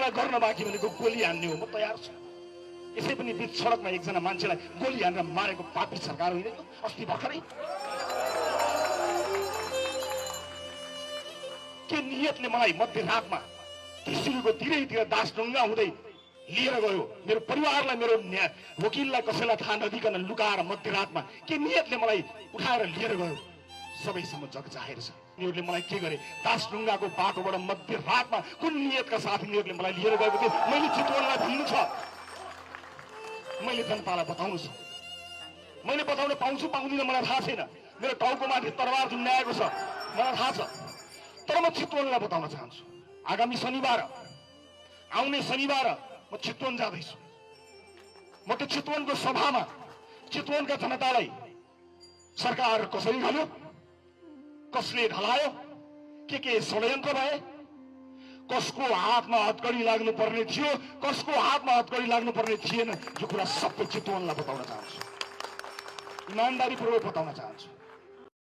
मलाई गर्न बाँकी भनेको गोली हान्ने हो, म तयार छु। यसै पनि बीच सडकमा एकजना मान्छेलाई गोली हानेर मारेको पापी सरकार होइन यो अस्ति भर्खरै? के नियतले मलाई मध्यरातमा टिस्युको तिरैतिर दासढुङ्गा हुँदै लिएर गयो? मेरो परिवारलाई, मेरो वकिललाई कसैलाई थाहा नदिकन लुकाएर मध्यरातमा के नियतले मलाई उठाएर लिएर गयो? सबैसम्म जग जाहेर छ। यिनीहरूले मलाई के गरे? दासढुङ्गाको बाटोबाट मध्यरातमा कुन नियतका साथ यिनीहरूले मलाई लिएर गएको थियो मैले चितवनलाई भुल्नु छ। मैले जनतालाई बताउनु छ। मैले बताउन पाउँछु पाउँदिन मलाई थाहा छैन। मेरो टाउको माथि तरबार झुन्ड्याएको छ मलाई थाहा छ। तर म चितवनलाई बताउन चाहन्छु, आगामी शनिबार, आउने शनिबार म चितवन जाँदैछु। म त्यो चितवनको सभामा चितवनका जनतालाई सरकार कसरी ढल्यो, कसले ढलायो, के षड्यन्त्र भए, कसको हातमा हतकडी लाग्नु पर्ने थियो, कसको हातमा हतकडी लाग्नु पर्ने थिएन, यो कुरा सबै चितवनलाई बताउन चाहन्छु, इमानदारीपूर्वक बताउन चाहन्छु।